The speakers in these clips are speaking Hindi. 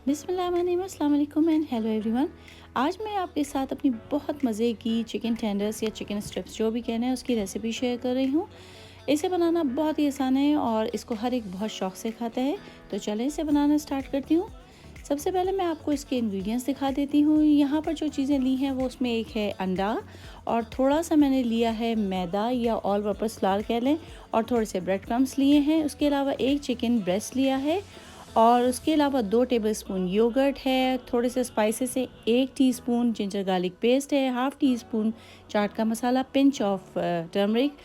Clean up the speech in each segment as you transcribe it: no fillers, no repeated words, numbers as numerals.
बिस्मिल्लाहिर्रहमानिर्रहीम, अस्सलाम वालेकुम एंड हेलो एवरीवन। आज मैं आपके साथ अपनी बहुत मज़े की चिकन टेंडर्स या चिकन स्ट्रिप्स जो भी कहना है उसकी रेसिपी शेयर कर रही हूँ। इसे बनाना बहुत ही आसान है और इसको हर एक बहुत शौक़ से खाता है। तो चलें इसे बनाना स्टार्ट करती हूँ। सबसे पहले मैं आपको इसके इंग्रेडिएंट्स दिखा देती हूँ। यहाँ पर जो चीज़ें ली हैं वो उसमें एक है अंडा और थोड़ा सा मैंने लिया है मैदा या ऑल पर्पस फ्लावर कह लें, और थोड़े से ब्रेड क्रम्स लिए हैं। उसके अलावा एक चिकन ब्रेस्ट लिया है और उसके अलावा 2 टेबलस्पून योगर्ट है, थोड़े से स्पाइसेस है, 1 टीस्पून जिंजर गार्लिक पेस्ट है, हाफ़ टी स्पून चाट का masala, pinch of turmeric,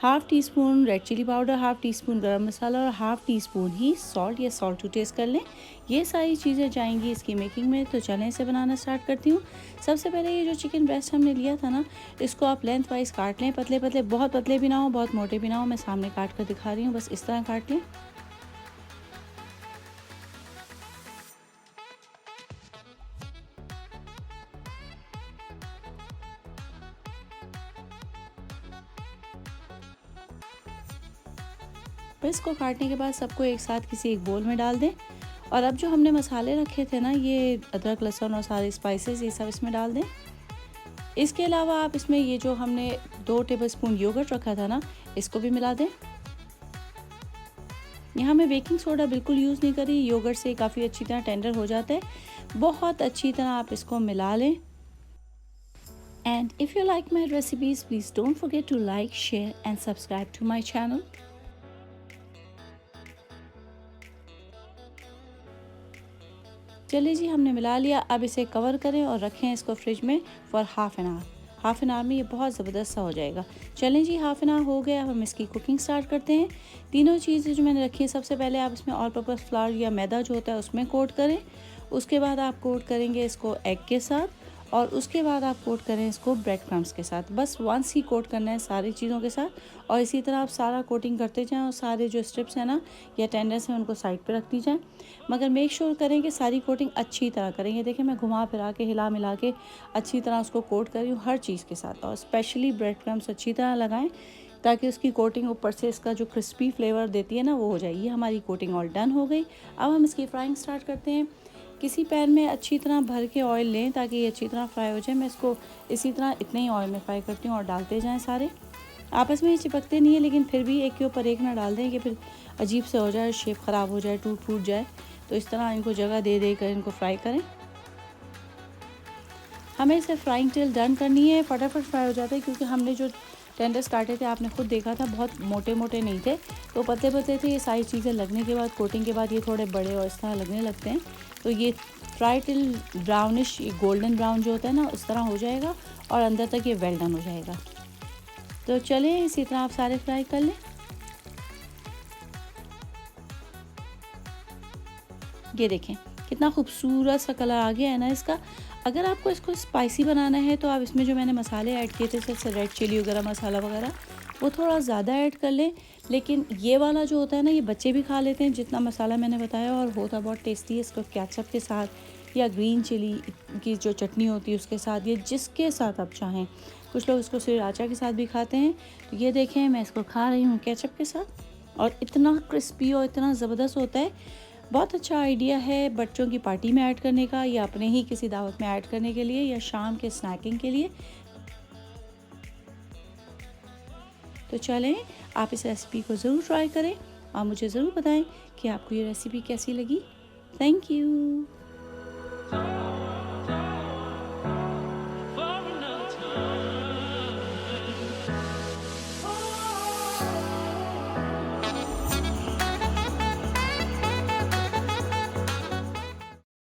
half teaspoon red chilli powder, half teaspoon garam masala और हाफ़ टी स्पून ही सॉल्ट या सॉल्ट टू टेस्ट कर लें। ये सारी चीज़ें जाएंगी इसकी मेकिंग में। तो चलें इसे बनाना स्टार्ट करती हूँ। सबसे पहले ये जो चिकन ब्रेस्ट हमने लिया था ना, इसको आप लेंथ वाइज काट लें, पतले पतले, बहुत पतले भी ना हो बहुत मोटे भी ना हो। मैं सामने काट कर दिखा रही हूँ, बस इस तरह काट लें। फिर इसको काटने के बाद सबको एक साथ किसी एक बोल में डाल दें। और अब जो हमने मसाले रखे थे ना, ये अदरक लहसुन और सारे स्पाइसेस ये सब इसमें डाल दें। इसके अलावा आप इसमें ये जो हमने 2 टेबलस्पून योगर्ट रखा था ना, इसको भी मिला दें। यहाँ मैं बेकिंग सोडा बिल्कुल यूज़ नहीं करी, योगर्ट से काफ़ी अच्छी तरह टेंडर हो जाता है। बहुत अच्छी तरह आप इसको मिला लें। And if you like my recipes please don't forget to like, share and subscribe to my channel. चलिए जी, हमने मिला लिया। अब इसे कवर करें और रखें इसको फ्रिज में for half an hour. Half an hour में ये बहुत ज़बरदस्त सा हो जाएगा। चलें जी, हाफ़ एन आवर हो गया। अब हम इसकी कुकिंग स्टार्ट करते हैं। तीनों चीज़ें जो मैंने रखी हैं, सबसे पहले आप इसमें ऑल पर्पस फ्लावर या मैदा जो होता है उसमें कोट करें। उसके बाद आप कोट करेंगे इसको एग के साथ और उसके बाद आप कोट करें इसको ब्रेड क्रम्स के साथ। बस वंस ही कोट करना है सारी चीज़ों के साथ और इसी तरह आप सारा कोटिंग करते जाएं और सारे जो स्ट्रिप्स हैं ना या टेंडर्स हैं उनको साइड पे रखती जाएं। मगर मेक श्योर करें कि सारी कोटिंग अच्छी तरह करें। ये देखिए, मैं घुमा फिरा के हिला मिला के अच्छी तरह उसको कोट कर रही हूँ हर चीज़ के साथ। और स्पेशली ब्रेड क्रम्स अच्छी तरह लगाएं ताकि उसकी कोटिंग ऊपर से इसका जो क्रिस्पी फ्लेवर देती है ना वो हो जाए। ये हमारी कोटिंग ऑल डन हो गई। अब हम इसकी फ्राइंग स्टार्ट करते हैं। किसी पैन में अच्छी तरह भर के ऑयल लें ताकि ये अच्छी तरह फ्राई हो जाए। मैं इसको इसी तरह इतने ही ऑयल में फ्राई करती हूँ और डालते जाएं सारे। आपस में ये चिपकते नहीं है, लेकिन फिर भी एक के ऊपर एक ना डाल दें कि फिर अजीब से हो जाए, शेप ख़राब हो जाए, टूट फूट जाए। तो इस तरह इनको जगह दे दे कर इनको फ्राई करें। हमें इसे फ्राइंग टिल डन करनी है। फटाफट फ्राई हो जाता है क्योंकि हमने जो टेंडर्स काटे थे आपने खुद देखा था, बहुत मोटे मोटे नहीं थे, तो पतले पतले थे। ये सारी चीज़ें लगने के बाद, कोटिंग के बाद ये थोड़े बड़े और इस तरह लगने लगते हैं। तो ये fry till brownish golden brown जो होता है ना उस तरह हो जाएगा और अंदर तक ये वेल डन हो जाएगा। तो चलें इसी तरह आप सारे फ्राई कर लें। ये देखें कितना खूबसूरत सा कलर आ गया है ना इसका। अगर आपको इसको स्पाइसी बनाना है तो आप इसमें जो मैंने मसाले ऐड किए थे, जैसे रेड चिली वगैरह मसाला वगैरह, वो थोड़ा ज़्यादा ऐड कर लें। लेकिन ये वाला जो होता है ना, ये बच्चे भी खा लेते हैं जितना मसाला मैंने बताया, और होता बहुत टेस्टी है। इसको केचप के साथ या ग्रीन चिली की जो चटनी होती है उसके साथ, ये जिसके साथ आप चाहें। कुछ लोग इसको श्रीराचा के साथ भी खाते हैं। तो ये देखें, मैं इसको खा रही हूँ केचप के साथ और इतना क्रिस्पी और इतना ज़बरदस्त होता है। बहुत अच्छा आइडिया है बच्चों की पार्टी में ऐड करने का, या अपने ही किसी दावत में ऐड करने के लिए, या शाम के स्नैकिंग के लिए। तो चलें, आप इस रेसिपी को ज़रूर ट्राई करें और मुझे ज़रूर बताएं कि आपको ये रेसिपी कैसी लगी। Thank you.